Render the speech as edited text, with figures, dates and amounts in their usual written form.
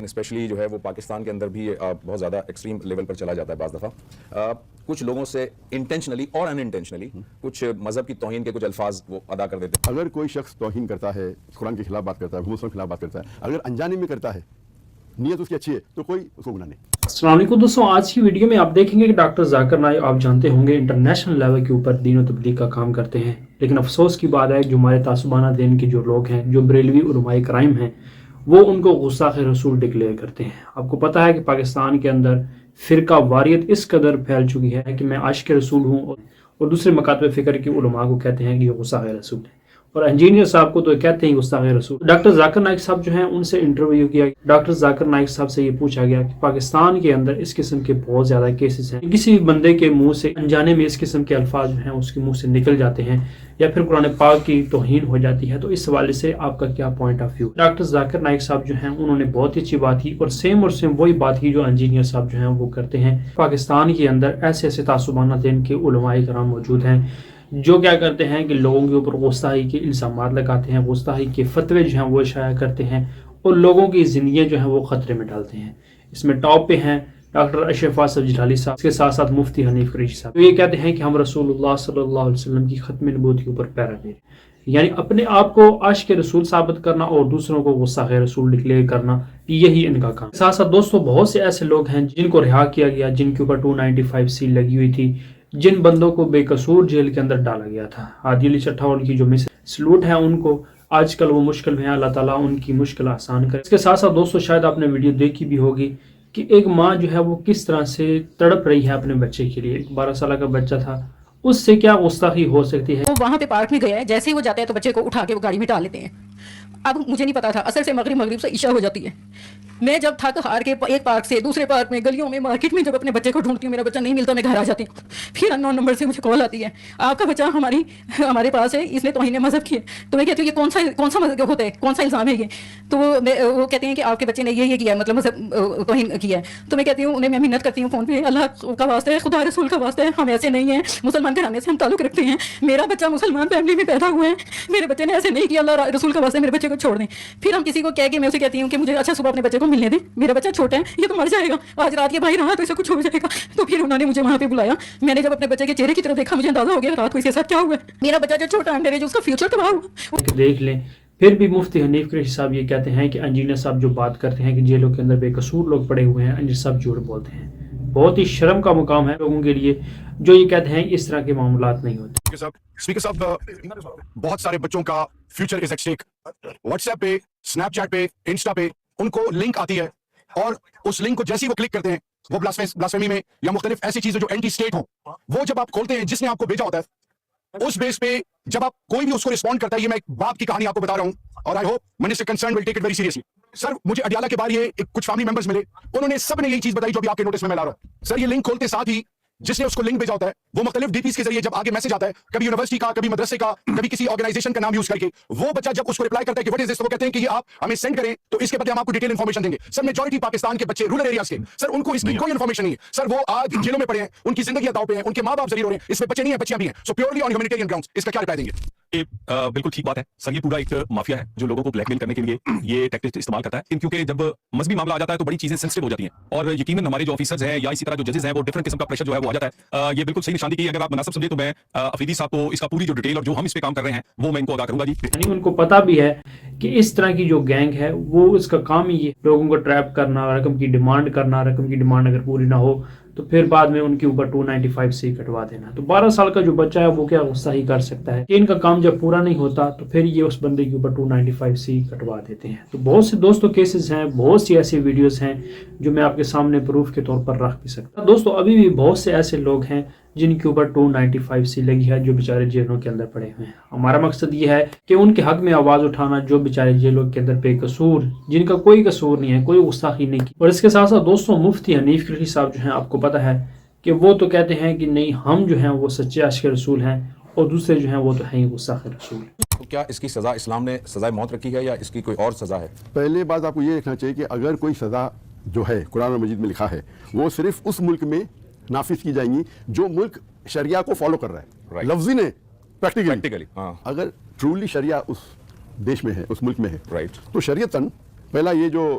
Especially جو ہے وہ پاکستان کے اندر بھی بہت زیادہ ایکسٹریم لیول پر چلا جاتا ہے بعض دفعہ. کچھ لوگوں سے انٹینشنلی اور ان انٹینشنلی کچھ مذہب کی توہین کے کچھ الفاظ وہ ادا کر دیتے ہیں. اگر کوئی شخص توہین کرتا ہے، قرآن کے خلاف بات کرتا ہے، حکومت کے خلاف بات کرتا ہے، اگر انجانے میں کرتا ہے، نیت اس کی اچھی ہے تو کوئی اس کو گناہ نہیں. السلام علیکم دوستوں، آج کی ویڈیو میں آپ دیکھیں گے کہ ڈاکٹر ذاکر نائک آپ جانتے ہوں گے انٹرنیشنل لیول کے اوپر دین و تبلیغ کا کام کرتے ہیں، لیکن افسوس کی بات ہے جو ہمارے تعصبانہ دین کے جو لوگ ہیں، جو بریلوی علماء کرام ہیں، وہ ان کو گستاخ رسول ڈکلیئر کرتے ہیں. آپ کو پتہ ہے کہ پاکستان کے اندر فرقہ واریت اس قدر پھیل چکی ہے کہ میں عاشق رسول ہوں اور دوسرے مکاتب فکر کے علماء کو کہتے ہیں کہ یہ گستاخ رسول ہے، اور انجینئر صاحب کو تو کہتے ہیں گستاخ رسول. ڈاکٹر ذاکر نائک صاحب جو ہیں ان سے انٹرویو کیا، ڈاکٹر ذاکر نائک صاحب سے یہ پوچھا گیا کہ پاکستان کے اندر اس قسم کے بہت زیادہ کیسز ہیں، کسی بندے کے منہ سے انجانے میں اس قسم کے الفاظ جو ہیں اس کے منہ سے نکل جاتے ہیں یا پھر قرآن پاک کی توہین ہو جاتی ہے، تو اس حوالے سے آپ کا کیا point of view? Doctor Zakir Naik صاحب جو ہیں انہوں نے بہت ہی اچھی بات کی اور سیم وہی بات کی جو انجینئر صاحب جو ہیں وہ کرتے ہیں. پاکستان کے اندر ایسے تعصبانہ دین کے علماء کرام موجود ہیں جو کیا کرتے ہیں کہ لوگوں کے اوپر گستاخی کے الزامات لگاتے ہیں، گستاخی کے فتوے جو ہیں وہ شائع کرتے ہیں اور لوگوں کی زندگیاں جو ہیں وہ خطرے میں ڈالتے ہیں. اس میں ٹاپ پہ ہیں ڈاکٹر اشرف آصف جلالی صاحب، اس کے ساتھ ساتھ مفتی حنیف قریشی صاحب. تو یہ کہتے ہیں کہ ہم رسول اللہ صلی اللہ علیہ وسلم کی ختم نبوت کے اوپر پیرا دے رہے ہیں، یعنی اپنے آپ کو عاشق رسول ثابت کرنا اور دوسروں کو گستاخ رسول ڈکلیئر کرنا، یہی ان کا کام. ساتھ ساتھ دوستوں بہت سے ایسے لوگ ہیں جن کو رہا کیا گیا، جن کے اوپر 295 سی لگی ہوئی تھی، جن بندوں کو بے قصور جیل کے اندر ڈالا گیا تھا. عادی علی چٹھا ان کی جو سلوٹ ہے ان کو، آج کل وہ مشکل میں ہے، اللہ تعالیٰ ان کی مشکل آسان کرے. اس کے ساتھ ساتھ دوستوں شاید آپ نے ویڈیو دیکھی بھی ہوگی کہ ایک ماں جو ہے وہ کس طرح سے تڑپ رہی ہے اپنے بچے کے لیے. ایک 12 سالہ کا بچہ تھا، اس سے کیا گستاخی ہو سکتی ہے. وہ وہاں پہ پارک میں گیا ہے، جیسے ہی وہ جاتا ہے تو بچے کو اٹھا کے وہ گاڑی میں ڈال لیتے ہیں. اب مجھے نہیں پتا تھا، عصر سے مغرب سے عشاء ہو جاتی ہے. میں جب تھک ہار کے ایک پارک سے دوسرے پارک میں، گلیوں میں، مارکیٹ میں جب اپنے بچے کو ڈھونڈتی ہوں، میرا بچہ نہیں ملتا، میں گھر آ جاتی ہوں. پھر ان نون نمبر سے مجھے کال آتی ہے، آپ کا بچہ ہمارے پاس ہے، اس نے توہین مذہب کی ہے. تو میں کہتی ہوں یہ کون سا مذہب ہوتا ہے، کون سا الزام ہے یہ؟ تو وہ کہتے ہیں کہ آپ کے بچے نے یہ کیا ہے، مطلب مذہب توہین کیا ہے. تو میں کہتی ہوں انہیں، میں منت کرتی ہوں فون پہ، اللہ کا واسطہ ہے، خدا رسول کا واسطہ ہے، ہم ایسے نہیں ہیں، مسلمان گھرانے سے ہم تعلق رکھتے ہیں، میرا بچہ مسلمان فیملی میں پیدا ہوا ہے، میرے بچے نے ایسے نہیں کیا، اللہ رسول کا واسطہ ہے، میرے بچے کو چھوڑ دیں. پھر ہم کسی کو کہہ کے میں اسے کہتی ہوں کہ مجھے اچھا صبح اپنے بچے کو ملنے دیں، میرا بچہ چھوٹا ہے، یہ تو مر جائے گا، آج رات یہ بھائی رہا تو اسے کچھ ہو جائے گا. تو پھر انہوں نے مجھے وہاں پہ بلایا. میں نے جب اپنے بچے کے چہرے کی طرف دیکھا، مجھے اندازہ ہو گیا رات کو اس کے ساتھ کیا ہوا ہے. میرا بچہ جو چھوٹا ہے، میرے جو اس کا فیوچر تباہ ہوا. دیکھ لیں. پھر بھی مفتی حنیف قریشی صاحب یہ کہتے ہیں کہ انجینئر صاحب جو بات کرتے ہیں کہ جیلوں کے اندر بے قصور لوگ پڑے ہوئے ہیں، انجینئر صاحب جھوٹ بولتے ہیں. بہت ہی شرم کا مقام ہے لوگوں کے لیے جو یہ کہتے ہیں اس طرح کے معاملات نہیں ہوتے. اسپیکر صاحب، بہت سارے بچوں کا future is at stake. WhatsApp پہ، اسنیپ چیٹ پہ، انسٹا پہ ان کو لنک آتی ہے اور اس لنک کو جیسے ہی وہ کلک کرتے ہیں، وہ بلاسفیمی میں یا مختلف ایسی چیزیں جو اینٹی اسٹیٹ ہوں، وہ جب آپ کھولتے ہیں، جس نے آپ کو بھیجا ہوتا ہے، اس بیس پہ جب آپ کوئی بھی اس کو رسپونڈ کرتا ہے، یہ میں ایک باپ کی کہانی آپ کو بتا رہا ہوں اور I hope minister concern will take it very seriously. Sir مجھے اڈیالہ کے بعد یہ کچھ فیملی ممبرز ملے، انہوں نے سب نے یہی چیز بتائی جو بھی آپ کے نوٹس میں لا رہا ہوں. سر یہ لنک کھولتے ساتھ ہی جس نے اس کو لنک بھیجا ہوتا ہے، وہ مختلف ڈی پیز کے ذریعے جب آگے میسج آتا ہے، کبھی یونیورسٹی کا، کبھی مدرسے کا، کبھی کسی آرگنائزیشن کا نام یوز کر کے، وہ بچہ جب اس کو رپلائی کرتا ہے کہ وٹ از دس، تو وہ کہتے ہیں کہ یہ آپ ہمیں سینڈ کریں تو اس کے بدلے ہم آپ کو ڈیٹیل انفارمیشن دیں گے. سر میجورٹی پاکستان کے بچے رورل ایریاز کے، سر ان کو اس کی کوئی انفارمیشن نہیں ہے. سر وہ آج جیلوں میں پڑے ہیں، ان کی زندگیاں داؤ پہ ہیں، ان کے ماں باپ ذلیل ہو رہے ہیں، اس میں بچے نہیں ہیں، بچیاں بھی ہیں. سو پیورلی آن ہیومینیٹیرین گراؤنڈز اس کا کیا رپلائی دیں گے؟ بالکل ٹھیک بات ہے سر. یہ پورا ایک مافیا ہے جو لوگوں کو بلیک میل کرنے کے لیے یہ ٹیکٹک استعمال کرتا ہے، کیونکہ جب مذہبی معاملہ آ جاتا ہے تو بڑی چیزیں سینسٹیو ہو جاتی ہیں، اور یقیناً ہمارے جو آفیسرز ہیں یا اسی طرح جو ججز ہیں وہ ڈفرنٹ قسم کا پریشر جو ہے وہ آ جاتا ہے. یہ بالکل صحیح نشاندہی کی. اگر آپ مناسب سمجھے تو میں افریدی صاحب کو اس کا پوری جو ڈیٹیل اور جو ہم اس پہ کام کر رہے ہیں وہ میں ان کو ادا کروں گا. جی یعنی ان کو پتہ بھی ہے کہ اس طرح کی جو گینگ ہے وہ اس کا کام ہی یہ لوگوں کو ٹریپ کرنا، رقم کی ڈیمانڈ کرنا، رقم کی ڈیمانڈ اگر پوری نہ ہو تو پھر بعد میں ان کے اوپر 295 سی کٹوا دینا. تو 12 سال کا جو بچہ ہے وہ کیا غصہ ہی کر سکتا ہے کہ ان کا کام جب پورا نہیں ہوتا تو پھر یہ اس بندے کے اوپر 295 سی کٹوا دیتے ہیں. تو بہت سے دوستوں کیسز ہیں، بہت سی ایسی ویڈیوز ہیں جو میں آپ کے سامنے پروف کے طور پر رکھ بھی سکتا. دوستوں ابھی بھی بہت سے ایسے لوگ ہیں جن کے اوپر 295 سی لگی ہے، جو بیچارے جیلوں کے اندر پڑے ہوئے ہیں. ہمارا مقصد یہ ہے کہ ان کے حق میں آواز اٹھانا جو بیچارے جیلوں کے اندر بے قصور، جن کا کوئی قصور نہیں ہے، کوئی گستاخی نہیں کی. اور اس کے ساتھ ساتھ دوستوں مفتی حنیف قریشی صاحب جو ہیں آپ کو پتہ ہے کہ وہ تو کہتے ہیں کہ نہیں، ہم جو ہیں وہ سچے عاشق رسول ہیں اور دوسرے جو ہیں وہ تو ہیں گستاخ رسول. تو کیا اس کی سزا اسلام نے سزائے موت رکھی ہے یا اس کی کوئی اور سزا ہے؟ پہلے بات آپ کو یہ دیکھنا چاہیے کہ اگر کوئی سزا جو ہے قرآن مجید میں لکھا ہے وہ صرف اس ملک میں نافذ کی جائیں گی جو ملک شریعہ کو فالو کر رہا ہے، لفظی نہیں، پریکٹیکلی. اگر ٹرولی شریعہ اس دیش میں ہے، اس ملک میں ہے، تو شریعتاً پہلا یہ جو